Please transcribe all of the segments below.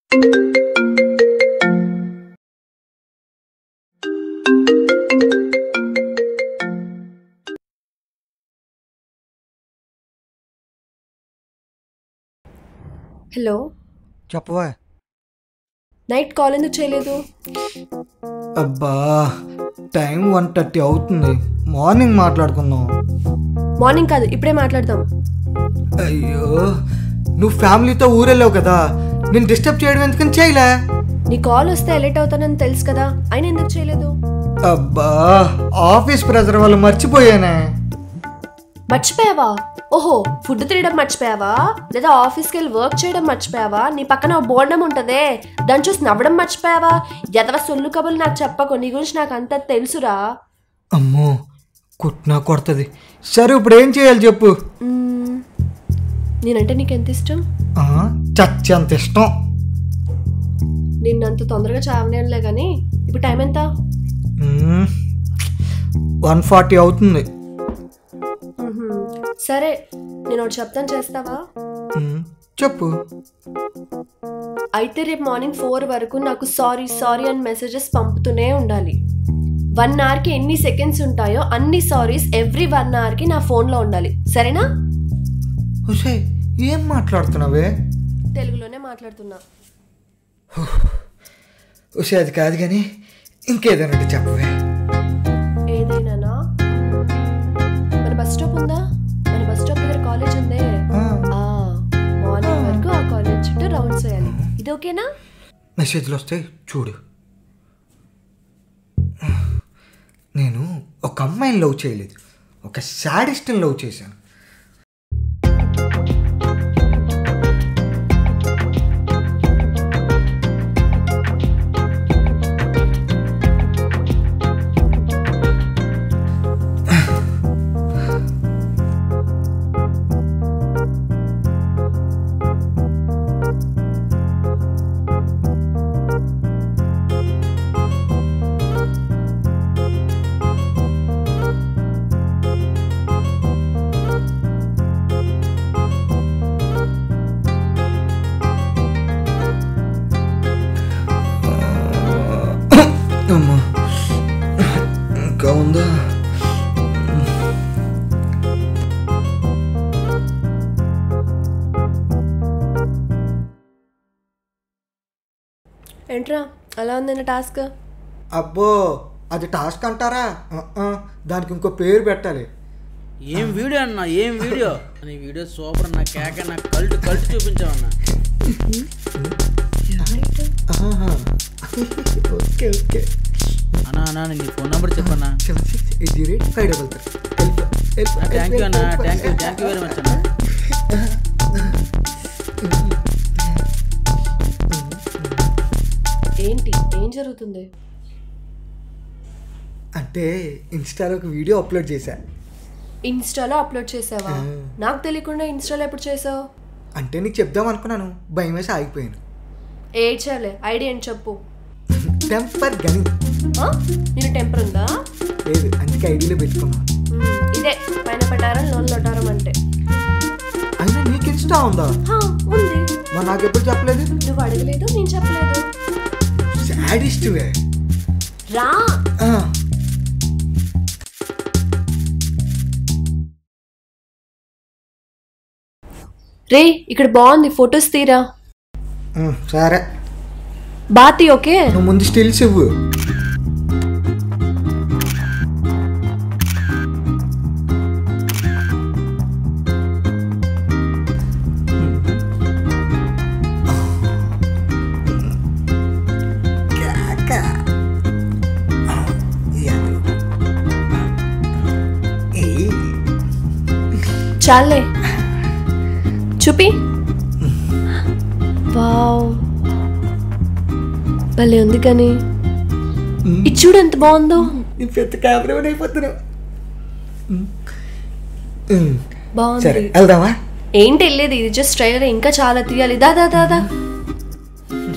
Hello చెప్పవా. Night call ఎందుకు చేయలేదు? అబ్బా టైం 1:30 అవుతుంది. మార్నింగ్ మాట్లాడుకుందాం. మార్నింగ్ కాదు, ఇప్పుడే మాట్లాడదాం. అయ్యో నువ్వు ఫ్యామిలీతో ఊరెళ్ళావు కదా, నేను డిస్టర్బ్ చేయడం ఎందుకని చేయలే. నీ కాల్ వస్తే ఎలర్ట్ అవుతానని తెలుసు కదా, అయినా ఎందుకు చేయలేదు? అబ్బా ఆఫీస్ ప్రెజర్ వల్ల మర్చిపోయానే. మర్చిపోయావా? ఓహో, ఫుడ్ తినడం మర్చిపోయావా? లేదా ఆఫీస్కి వెళ్ళి వర్క్ చేయడం మర్చిపోయావా? నీ పక్కన బోర్డం ఉంటదే, దాన్ని చూసి నవ్వడం మర్చిపోయావా? ఎదవ సొల్లు కబులు నాకు చెప్పకు, నీ గురించి నాకు అంతా తెలుసురా. అమ్మో కుట్నా కొడుతుంది. సరే ఇప్పుడు ఏం చేయాలి చెప్పు. నేనంటే నీకు ఎంత ఇష్టం? చచ్చేంత ఇష్టం. నిన్నంత తొందరగా చావనేలే కానీ ఇప్పుడు టైం ఎంత? 1:40 అవుతుంది. సరే నేను ఒకటి చెప్తాను, చేస్తావా? చెప్పు. అయితే రేపు మార్నింగ్ 4 వరకు నాకు సారీ సారీ అని మెసేజెస్ పంపుతూనే ఉండాలి. 1 అవర్కి ఎన్ని సెకండ్స్ ఉంటాయో అన్ని సారీస్ ఎవ్రీ 1 అవర్కి నా ఫోన్లో ఉండాలి, సరేనా? ఏం మాట్లాడుతున్నావే? తెలుగులోనే మాట్లాడుతున్నా. అది కాదు కానీ ఇంకేదైనా చెప్పవే. ఏదైనా? మన బస్ స్టాప్ ఉందా? మన బస్ స్టాప్ దగ్గర కాలేజ్ ఉందే, మార్నింగ్ వరకు ఆ కాలేజ్ చుట్టూ రౌండ్స్ వేయాలి. ఇది ఓకేనా? మెసేజ్లు వస్తాయి చూడు. నేను ఒక అమ్మాయిని లవ్ చేయలేదు, ఒక సాడిస్ట్ని లవ్ చేశాను. అమ్మా ఇంకా ఉందా? ఏంట్రా అలా ఉంది టాస్క్? అబ్బో అది టాస్క్ అంటారా? దానికి ఇంకో పేరు పెట్టాలి. ఏం వీడియో అన్నా, ఏం వీడియో అని. వీడియో సూపర్ అన్న, కేక అన్న, కల్ట్ చూపించామన్నా. ఓకే ఓకే అన్నా అన్నా నీ ఫోన్ నెంబర్ చెప్పన్నా. 780853. థ్యాంక్ యూ అన్నా, థ్యాంక్ యూ వెరీ మచ్ అన్నా. ఏంటి ఏం జరుగుతుంది? అంటే ఇన్స్టాలో ఒక వీడియో అప్లోడ్ చేశా. ఇన్స్టాలో అప్లోడ్ చేసావా? నాకు తెలియకుండా ఇన్స్టాలో ఎప్పుడు చేసావు? అంటే నీకు చెప్దాం అనుకున్నాను, భయం వేసి ఆగిపోయాను. ఏడ్చాలే, ఐడియా ఏంటి చెప్పు. టెంపర్ గని. నేను టెంపర్ ఉందా? లేదు, అందుకే ఐడియాలో పెట్టుకున్నా. ఇదే పైన పటారం లోన్ లొటారం అంటే. అయినా నీకు ఇన్స్టా ఉందా? ఉంది. మరి నాకు ఎప్పుడు చెప్పలేదు? నువ్వు అడగలేదు, నేను చెప్పలేదు. సాడిస్ట్వే రా. రే ఇక్కడ బాగుంది, ఫొటోస్ తీరా. సరే బాతి. ఓకే నువ్వు ముందు స్టిల్స్ ఇవ్వు. చాలే చూపి. వావ్ భలే ఉంది కానీ. ఇది చూడు ఎంత బాగుందో. పెద్ద కెమెరా అయిపోతున్నావు. బాగుంది. వెళ్దామా? ఏంటి వెళ్ళేది? ఇది జస్ట్ ట్రైలర్, ఇంకా చాలా తీయాలి. దాదా దాదా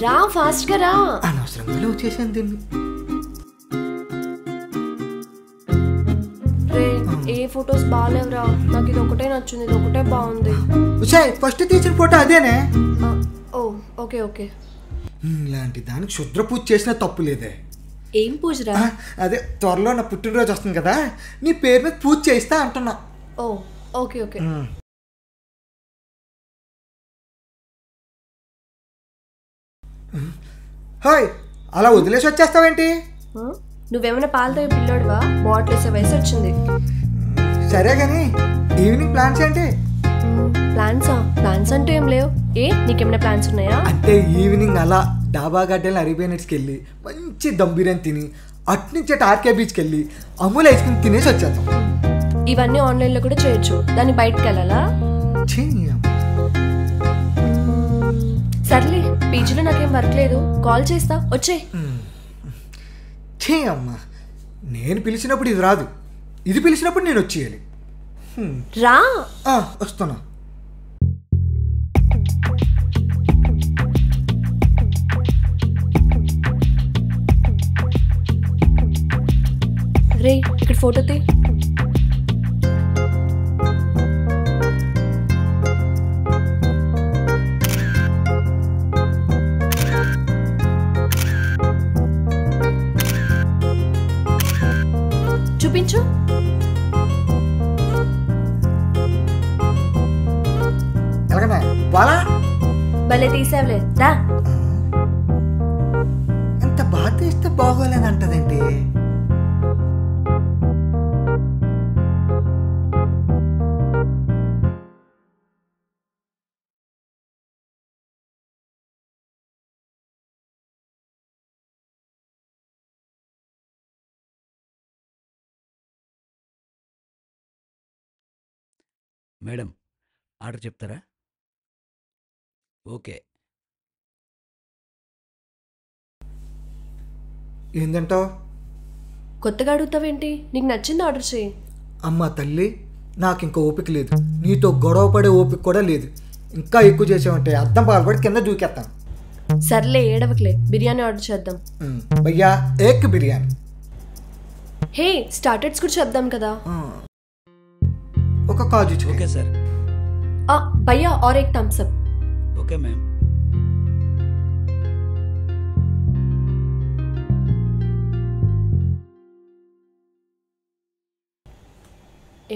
రా, ఫాస్ట్ గా రా. అనవసరంగా వచ్చేసాను దీన్ని. ఏ ఫొటోస్ బాగాలేవురా, నాకు ఇది ఒకటే నచ్చింది, ఇది ఒకటే బాగుంది. ఫస్ట్ తీసిన ఫోటో అదేనే. ఓ ఓకే ఓకే. ఇలాంటి దానికి శుద్ర పూజ చేసినా తప్పు లేదే. ఏం పూజరా? అదే త్వరలో నా పుట్టినరోజు వస్తుంది కదా, నీ పేరు మీద పూజ చేయిస్తా అంటున్నా. ఓ ఓకే ఓకే. హాయ్, అలా వదిలేసి వచ్చేస్తావేంటి? నువ్వేమైనా పాలు తాగే పిల్లోడువా? బాటిల్ వేసే వయసు వచ్చింది. సరే కానీ ఈవినింగ్ ప్లాన్స్ ఏంటి? ప్లాన్స్ అంటే ఏం లేవు. నీకేమైనా ప్లాన్స్ ఉన్నాయా? అంటే ఈవినింగ్ అలా డాబా గడ్డలు అరేబియన్స్కి వెళ్ళి మంచి దమ్ బిర్యానీ తిని అట్నుంచి ఆర్కే బీచ్కి వెళ్ళి అమూల్ ఐస్ క్రీమ్ తినేసి వచ్చేద్దాం. ఇవన్నీ ఆన్లైన్లో కూడా చేయొచ్చు, దాన్ని బయటకు వెళ్ళాలా? సర్లే, పీజీలో నాకేం వర్క్ లేదు, కాల్ చేస్తా, వచ్చే. అమ్మా, నేను పిలిచినప్పుడు ఇది రాదు, ఇది పిలిచినప్పుడు నేను వచ్చేయాలి. రా. వస్తున్నా. రే, ఇక్కడ ఫోటో తీ. చూపించు. భలే తీసావులే, రా. ఎంత బాగా తీస్తే బాగోలేదంటదేంటి? మేడం, ఆర్డర్ చెప్తారా? ఓకే. ఏంటంటావు? కొత్తగా అడుగుతావేంటి? నీకు నచ్చింది ఆర్డర్ చేయి. అమ్మ తల్లి, నాకు ఇంకా ఓపిక లేదు, నీతో గొడవ పడే ఓపిక కూడా లేదు. ఇంకా ఎక్కువ చేసావంటే అద్దం పాల్పడి కింద దూకేస్తాను. సర్లే, ఏడవకలే, బిర్యానీ ఆర్డర్ చేద్దాం. భయ్యా, ఏక్ బిర్యానీ. హే, స్టార్టర్స్ కూడా చేద్దాం కదా. ఒక కాజు. Okay sir. భయ్యా, और एक थम्स अप. Okay ma'am.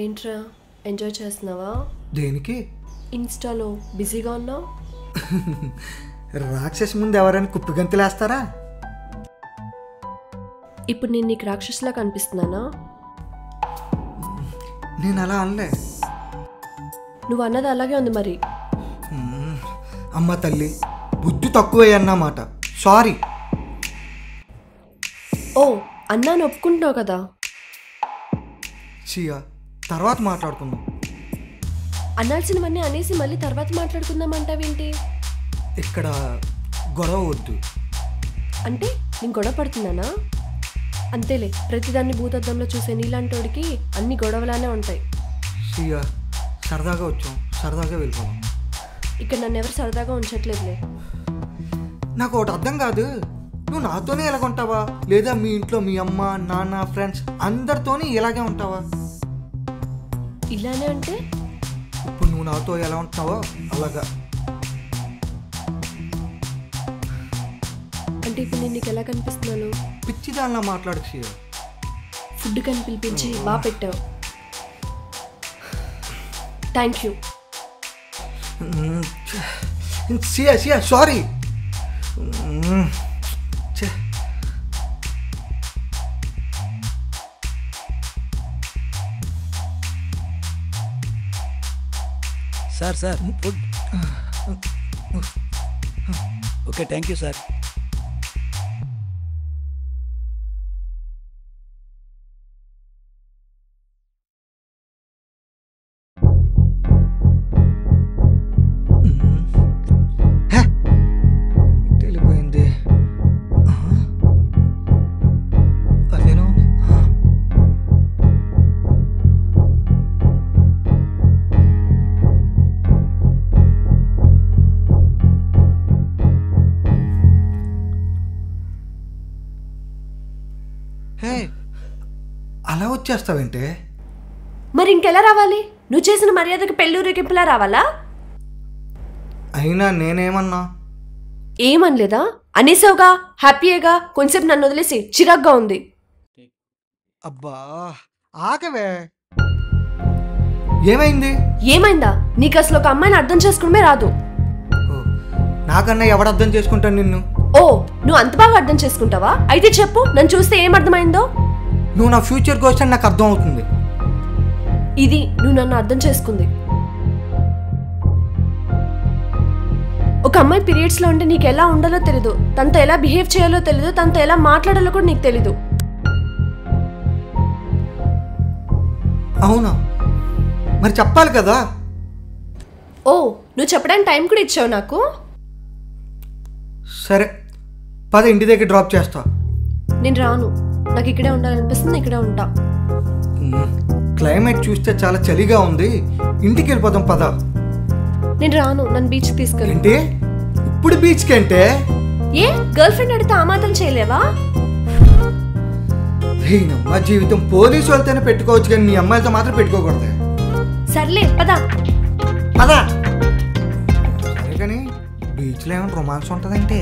ఏంట్రా, ఎంజాయ్ చేస్తున్నావా? దేనికి? ఇన్స్టాలో బిజీగా ఉన్నావు. రాక్షసి ముందు ఎవరైనా కుప్పి గంతులేస్తారా? ఇప్పుడు నేను నీకు రాక్షసులా కనిపిస్తున్నానా? నేను అలా అనలే. నువ్వు అన్నది అలాగే ఉంది మరి. అమ్మ తల్లి, బుద్ధి తక్కువే అన్నమాట, సారీ. ఓ, అన్నాను ఒప్పుకుంటున్నావు కదా. సియా, తర్వాత మాట్లాడుకుందాం. అనాల్సినవన్నీ అనేసి మళ్ళీ తర్వాత మాట్లాడుకుందాం అంటావేంటి? ఇక్కడ గొడవ వద్దు. అంటే నేను గొడవ పడుతున్నానా? అంతేలే, ప్రతిదాన్ని భూతద్దంలో చూసే నీలాంటోడికి అన్ని గొడవలానే ఉంటాయి. సియా, సరదాగా వచ్చాం, సరదాగా వెళ్ళిపోదాం. ఇక్కడ నన్ను ఎవరు సరదాగా ఉంచట్లేదులే. నాకు ఒకటి అర్థం కాదు, నువ్వు నాతోనే ఇలాగ ఉంటావా, లేదా మీ ఇంట్లో మీ అమ్మ నాన్న ఫ్రెండ్స్ అందరితోనే ఇలాగే ఉంటావా? ఇలానే అంటే ఇప్పుడు నువ్వు నాతో ఎలా ఉంటున్నావో అలాగా. అంటే ఇప్పుడు నేను నీకు ఎలా కనిపిస్తున్నాను? పిచ్చి దానిలా మాట్లాడు సియా. ఫుడ్ కని పిలిపించి బాగా పెట్టావు, థ్యాంక్ యూ. సియా సియా, sorry. Sir sir, food. Okay, thank you sir. వెళ్ళిపోయింది. అదేనా ఉంది. అలా వచ్చేస్తావేంటే? మరి ఇంకెలా రావాలి? నువ్వు చేసిన మర్యాదకి పెళ్ళూరేగింపులా రావాలా? అయినా నేనేమన్నా? ఏమనలేదా? అనేసావుగా, హ్యాపీయేగా, కొంచెంసేపు నన్ను వదిలేసి, చిరాగ్గా ఉంది. అబ్బా ఆకవే. ఏమైంది? ఏమైందా? నీకు అసలు ఒక అమ్మాయిని అర్థం చేసుకోవడమే రాదు. ఓ, నాకన్నా ఎవడు అర్థం చేసుకుంటాను నిన్ను? ఓ, నువ్వు అంత బాగా అర్థం చేసుకుంటావా? అయితే చెప్పు, నన్ను చూస్తే ఏం అర్థమైందో. నువ్వు నా ఫ్యూచర్ గోస్ట్ అని నాకు అర్థం అవుతుంది. ఇది నువ్వు నన్ను అర్థం చేసుకుంది. ఒక అమ్మాయి పీరియడ్స్లో ఉంటే నీకు ఎలా ఉండాలో తెలీదు, తనతో ఎలా బిహేవ్ చేయాలో తెలీదు, తనతో ఎలా మాట్లాడాలో కూడా నీకు తెలీదు. అవునా? మరి చెప్పాలి కదా. ఓ, నువ్వు చెప్పడానికి టైం కూడా ఇచ్చావు నాకు. సరే పద, ఇంటి దగ్గర డ్రాప్ చేస్తా. నేను రాను, నాకు ఇక్కడే ఉండాలనిపిస్తుంది, ఇక్కడే ఉంటా. క్లైమేట్ చూస్తే చాలా చలిగా ఉంది, ఇంటికి వెళ్ళిపోదాం పద. నేను రాను, నన్ను బీచ్కి తీసుకెళ్ళి. ఏంటి ఇప్పుడు బీచ్కి అంటే? ఏ గర్ల్ ఫ్రెండ్ అడిగితే ఆ మాత్రం చేయలేవా? మా జీవితం పోలీసు వాళ్ళతోనే పెట్టుకోవచ్చు కానీ నీ అమ్మాయిలతో మాత్రం పెట్టుకోకూడదు. సర్లే పదా. పదా. సరే కానీ బీచ్లో ఏమైనా రొమాన్స్ ఉంటుందంటే?